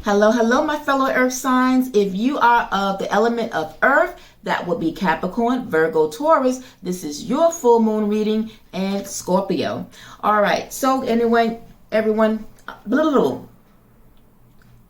Hello, hello, my fellow earth signs. If you are of the element of earth, that would be Capricorn, Virgo, Taurus. This is your full moon reading and Scorpio. All right. So anyway, everyone,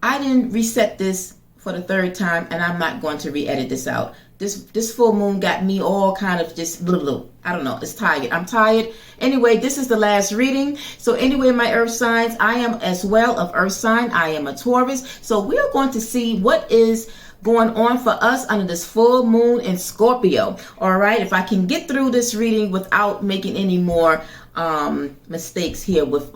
I didn't reset this for the third time, and I'm not going to re-edit this out. This full moon got me all kind of just I don't know. It's tired. I'm tired. Anyway, this is the last reading. So anyway, my earth signs, I am as well of earth sign. I am a Taurus. So we're going to see what is going on for us under this full moon in Scorpio. All right. If I can get through this reading without making any more mistakes here with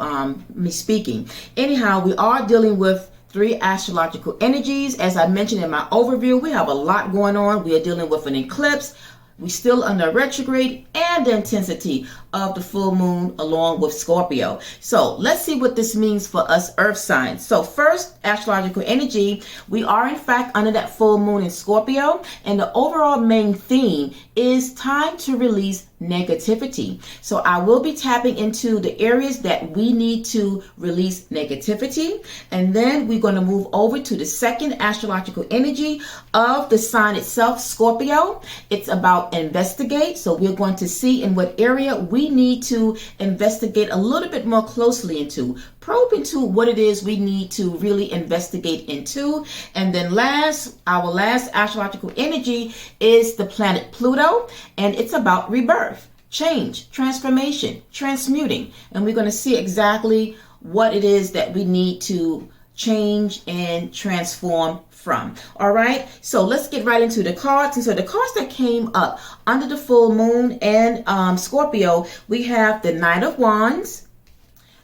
me speaking. Anyhow, we are dealing with 3 astrological energies. As I mentioned in my overview, we have a lot going on. We are dealing with an eclipse. We're still under retrograde and the intensity of the full moon along with Scorpio. So let's see what this means for us earth signs. So first, astrological energy, we are in fact under that full moon in Scorpio, and the overall main theme is time to release negativity. So I will be tapping into the areas that we need to release negativity, and then we're going to move over to the second astrological energy of the sign itself, Scorpio. It's about investigate. So we're going to see in what area we need to investigate a little bit more closely into, probe into what it is we need to really investigate into. And then our last astrological energy is the planet Pluto, and it's about rebirth, change, transformation, transmuting. And we're going to see exactly what it is that we need to change and transform from. All right, so let's get right into the cards. And so the cards that came up under the full moon and Scorpio, we have the Knight of Wands,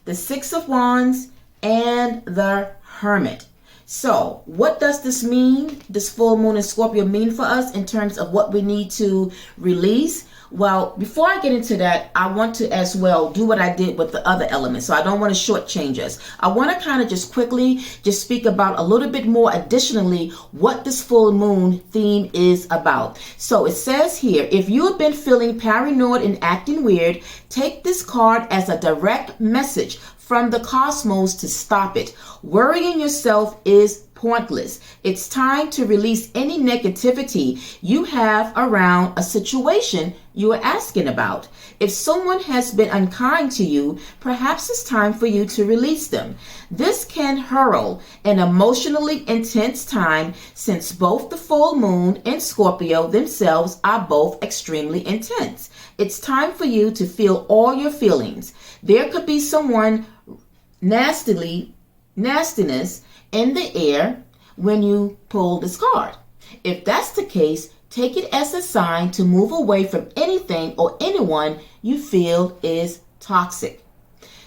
the Six of Wands, and the Hermit. So what does this mean, this full moon in Scorpio, mean for us in terms of what we need to release? Well, before I get into that, I want to as well do what I did with the other elements. So I don't want to shortchange us. I want to kind of just quickly just speak about a little bit more additionally what this full moon theme is about. So it says here, if you have been feeling paranoid and acting weird, take this card as a direct message from the cosmos to stop it. Worrying yourself is pointless. It's time to release any negativity you have around a situation you are asking about. If someone has been unkind to you, perhaps it's time for you to release them. This can herald an emotionally intense time, since both the full moon and Scorpio themselves are both extremely intense. It's time for you to feel all your feelings. There could be someone nastiness in the air when you pull this card. If that's the case, take it as a sign to move away from anything or anyone you feel is toxic.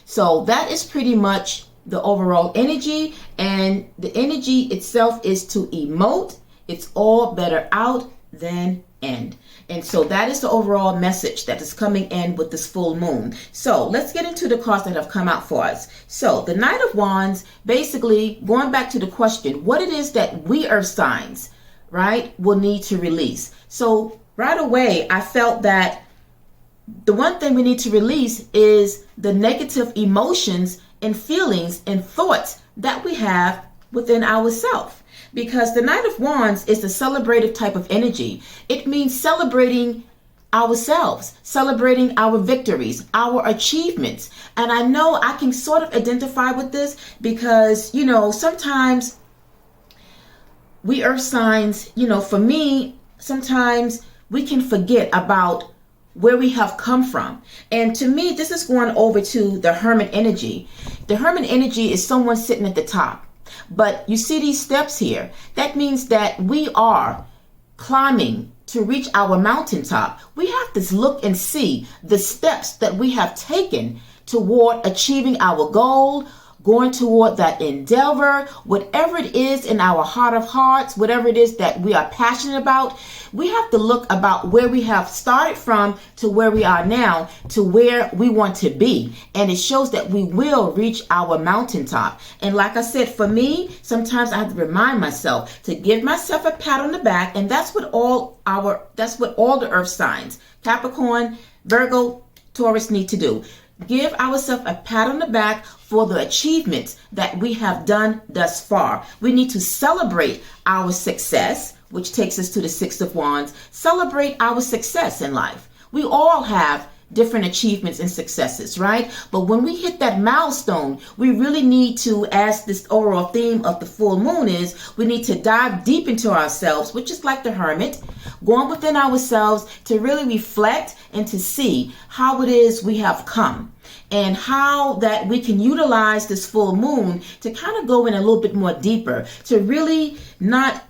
So that is pretty much the overall energy, and the energy itself is to emote. It's all better out than in. And so that is the overall message that is coming in with this full moon. So let's get into the cards that have come out for us. So the Knight of Wands, basically going back to the question, what it is that we earth signs, right, will need to release. So right away, I felt that the one thing we need to release is the negative emotions and feelings and thoughts that we have within ourselves. Because the Knight of Wands is the celebrative type of energy. It means celebrating ourselves, celebrating our victories, our achievements. And I know I can sort of identify with this because, sometimes we earth signs, for me, sometimes we can forget about where we have come from. And to me, this is going over to the Hermit energy. The Hermit energy is someone sitting at the top. But you see these steps here. That means that we are climbing to reach our mountaintop. We have to look and see the steps that we have taken toward achieving our goal, going toward that endeavor, whatever it is in our heart of hearts, whatever it is that we are passionate about. We have to look about where we have started from to where we are now to where we want to be. And it shows that we will reach our mountaintop. And like I said, for me, sometimes I have to remind myself to give myself a pat on the back. And that's what all the earth signs, Capricorn, Virgo, Taurus, need to do. Give ourselves a pat on the back for the achievements that we have done thus far. We need to celebrate our success, which takes us to the Six of Wands. Celebrate our success in life. We all have different achievements and successes, right? But when we hit that milestone, we really need to, as this overall theme of the full moon is, we need to dive deep into ourselves, which is like the hermit, going within ourselves to really reflect and to see how it is we have come, and how that we can utilize this full moon to kind of go in a little bit more deeper, to really not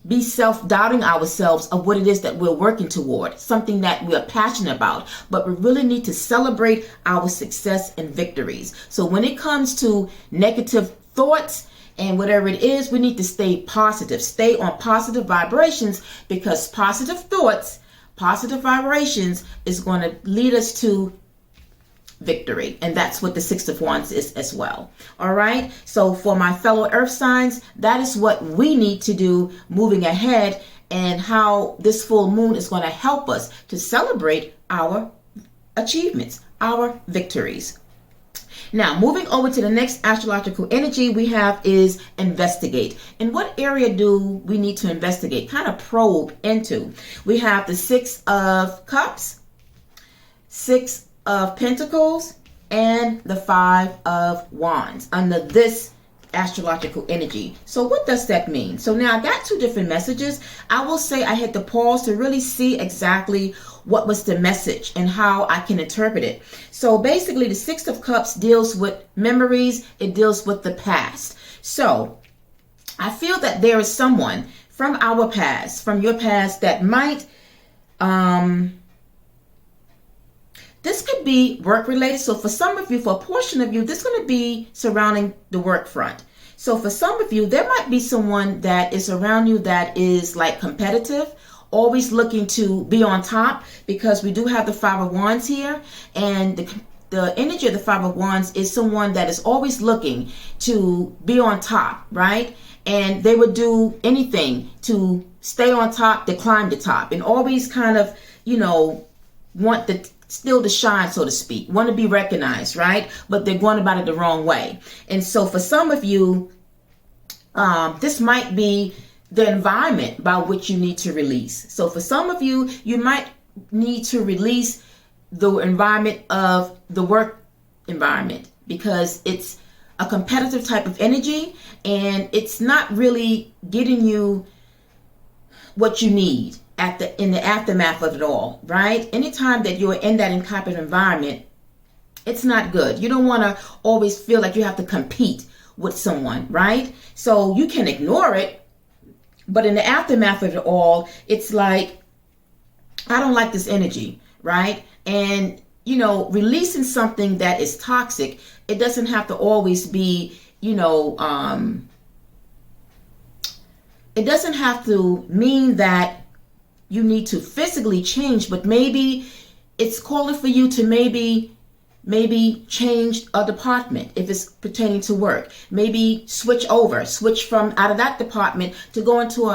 be self-doubting ourselves of what it is that we're working toward, something that we are passionate about, but we really need to celebrate our success and victories. So when it comes to negative thoughts and whatever it is, we need to stay positive, stay on positive vibrations, because positive thoughts, positive vibrations is going to lead us to victory. And that's what the Six of Wands is as well. All right. So for my fellow earth signs, that is what we need to do moving ahead, and how this full moon is going to help us to celebrate our achievements, our victories. Now, moving over to the next astrological energy we have is investigate. In what area do we need to investigate, kind of probe into? We have the Six of Cups, Six of Pentacles, and the Five of Wands under this astrological energy. So what does that mean? So now I got two different messages. I will say I had to pause to really see exactly what was the message and how I can interpret it. So basically the Six of Cups deals with memories. It deals with the past. So I feel that there is someone from our past, from your past, that might this could be work related. So for some of you, for a portion of you, this is going to be surrounding the work front. So for some of you, there might be someone that is around you that is like competitive, always looking to be on top, because we do have the Five of Wands here. And the energy of the Five of Wands is someone that is always looking to be on top, right? And they would do anything to stay on top, to climb the top, and always kind of, want the still to shine, so to speak, want to be recognized, right? But they're going about it the wrong way. And so for some of you, this might be the environment by which you need to release. So for some of you, you might need to release the environment of the work environment, because it's a competitive type of energy and it's not really getting you what you need in the aftermath of it all, right? Anytime that you're in that competitive environment, it's not good. You don't want to always feel like you have to compete with someone, right? So you can ignore it, but in the aftermath of it all, it's like, I don't like this energy, right? And releasing something that is toxic, it doesn't have to always be, it doesn't have to mean that you need to physically change, but maybe it's calling for you to maybe change a department if it's pertaining to work. Maybe switch from out of that department to go into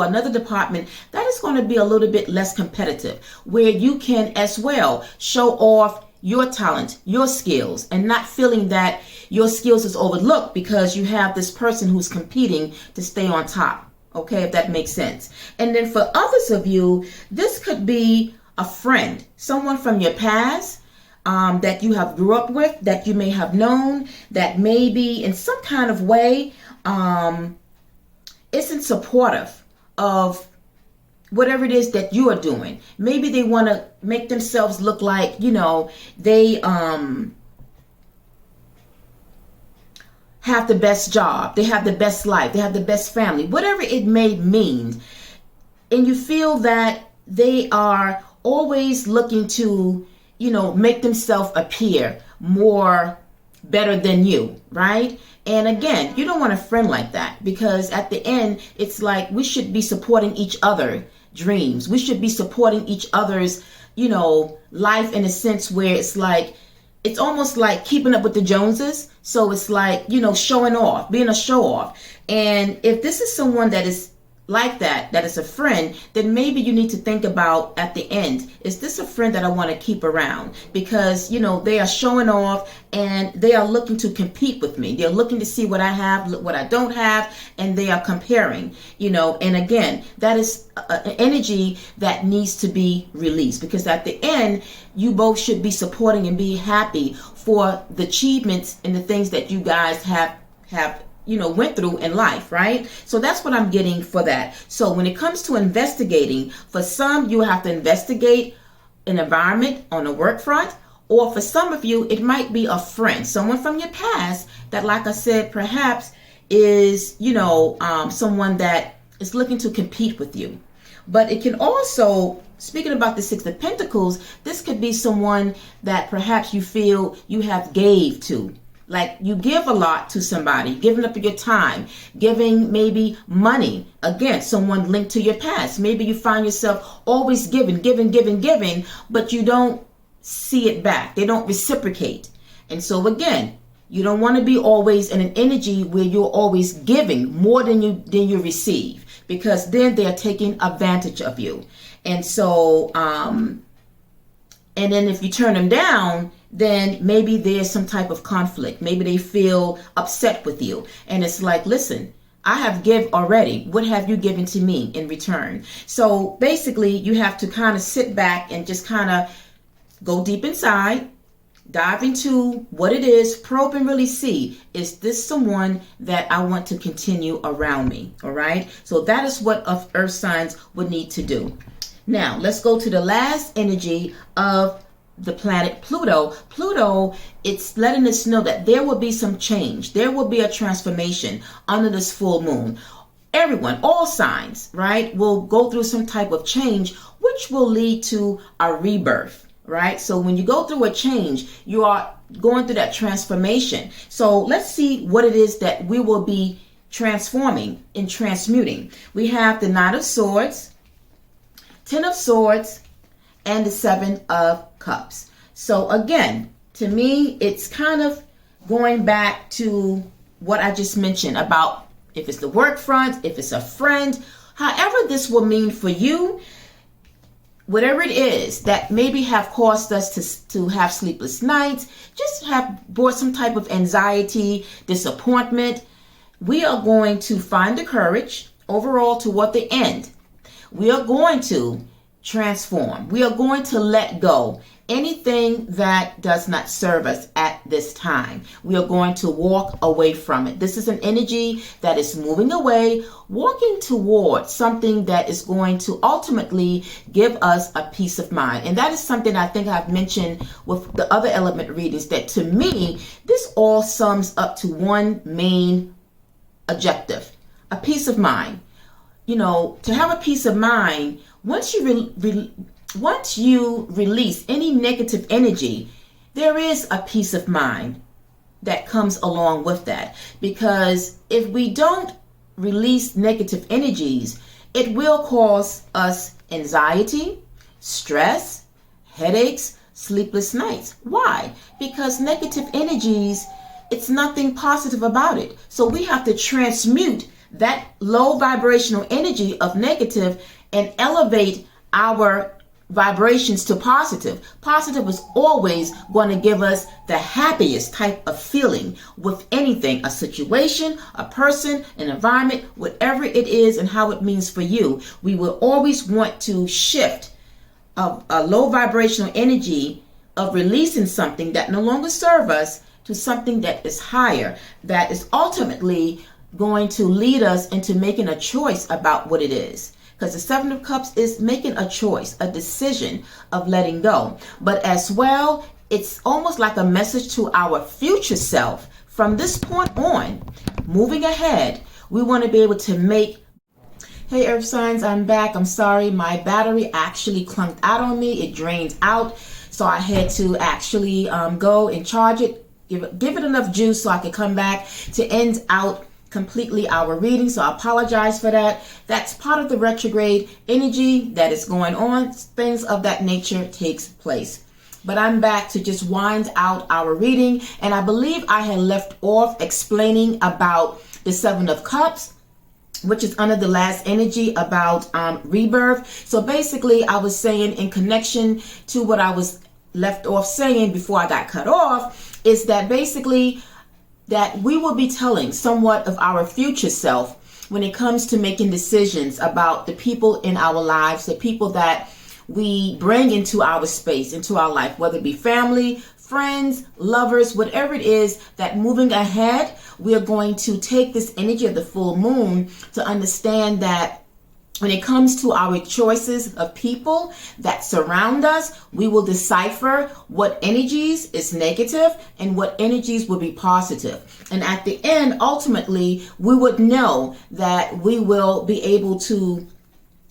another department that is going to be a little bit less competitive, where you can as well show off your talent, your skills, and not feeling that your skills is overlooked because you have this person who's competing to stay on top. Okay, if that makes sense. And then for others of you, this could be a friend, someone from your past that you have grew up with, that you may have known, that maybe in some kind of way isn't supportive of whatever it is that you are doing. Maybe they want to make themselves look like, they have the best job, they have the best life, they have the best family, whatever it may mean. And you feel that they are always looking to, make themselves appear more better than you, right? And again, you don't want a friend like that, because at the end, it's like we should be supporting each other's dreams. We should be supporting each other's, life, in a sense where it's like, it's almost like keeping up with the Joneses. So it's like, showing off, being a show off. And if this is someone that is like that is a friend, then maybe you need to think about at the end, is this a friend that I want to keep around? Because, they are showing off and they are looking to compete with me. They're looking to see what I have, what I don't have, and they are comparing, and again, that is an energy that needs to be released, because at the end, you both should be supporting and be happy for the achievements and the things that you guys have went through in life, right? So that's what I'm getting for that. So when it comes to investigating, for some, you have to investigate an environment on the work front, or for some of you, it might be a friend, someone from your past that, like I said, perhaps is, someone that is looking to compete with you. But it can also, speaking about the Six of Pentacles, this could be someone that perhaps you feel you have gave to. Like you give a lot to somebody, giving up your time, giving maybe money. Again, someone linked to your past. Maybe you find yourself always giving, but you don't see it back. They don't reciprocate. And so again, you don't want to be always in an energy where you're always giving more than you receive, because then they're taking advantage of you. And so, and then if you turn them down, then maybe there's some type of conflict. Maybe they feel upset with you. And it's like, listen, I have give already. What have you given to me in return? So basically, you have to kind of sit back and just kind of go deep inside, dive into what it is, probe and really see, is this someone that I want to continue around me? All right. So that is what earth signs would need to do. Now, let's go to the last energy of the planet Pluto. Pluto, it's letting us know that there will be some change. There will be a transformation under this full moon. Everyone, all signs, right, will go through some type of change, which will lead to a rebirth, right? So when you go through a change, you are going through that transformation. So let's see what it is that we will be transforming and transmuting. We have the Knight of Swords, Ten of Swords, and the Seven of Cups. So again, to me, it's kind of going back to what I just mentioned about if it's the work front, if it's a friend, however this will mean for you, whatever it is that maybe have caused us to have sleepless nights, just have brought some type of anxiety, disappointment, we are going to find the courage overall toward the end. We are going to transform. We are going to let go anything that does not serve us at this time. We are going to walk away from it. This is an energy that is moving away, walking toward something that is going to ultimately give us a peace of mind. And that is something I think I've mentioned with the other element readings, that to me, this all sums up to one main objective, a peace of mind. To have a peace of mind, once you release any negative energy, there is a peace of mind that comes along with that. Because if we don't release negative energies, it will cause us anxiety, stress, headaches, sleepless nights. Why? Because negative energies, it's nothing positive about it. So we have to transmute that low vibrational energy of negative and elevate our vibrations to positive. Positive is always going to give us the happiest type of feeling with anything, a situation, a person, an environment, whatever it is and how it means for you. We will always want to shift a low vibrational energy of releasing something that no longer serves us to something that is higher, that is ultimately going to lead us into making a choice about what it is. Because the Seven of Cups is making a choice, a decision of letting go. But as well, it's almost like a message to our future self. From this point on, moving ahead, we want to be able to make... Hey Earth signs, I'm back. I'm sorry, my battery actually clunked out on me. It drained out. So I had to actually go and charge it, give it enough juice so I could come back to end out completely our reading. So I apologize for that. That's part of the retrograde energy that is going on. Things of that nature takes place. But I'm back to just wind out our reading. And I believe I had left off explaining about the Seven of Cups. which is under the last energy about rebirth. So basically, I was saying in connection to what I was left off saying before I got cut off, is that basically that we will be telling somewhat of our future self when it comes to making decisions about the people in our lives, the people that we bring into our space, into our life, whether it be family, friends, lovers, whatever it is, that moving ahead, we are going to take this energy of the full moon to understand that when it comes to our choices of people that surround us, we will decipher what energies is negative and what energies will be positive. And at the end, ultimately, we would know that we will be able to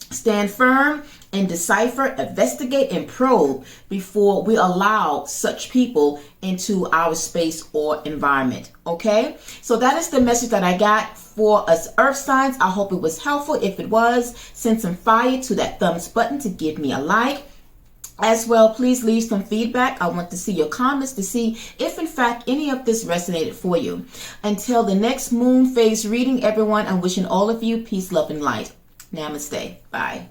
stand firm and decipher, investigate, and probe before we allow such people into our space or environment. Okay? So that is the message that I got for us earth signs. I hope it was helpful. If it was, send some fire to that thumbs button to give me a like. As well, please leave some feedback. I want to see your comments to see if in fact any of this resonated for you. Until the next moon phase reading, everyone, I'm wishing all of you peace, love, and light. Namaste. Bye.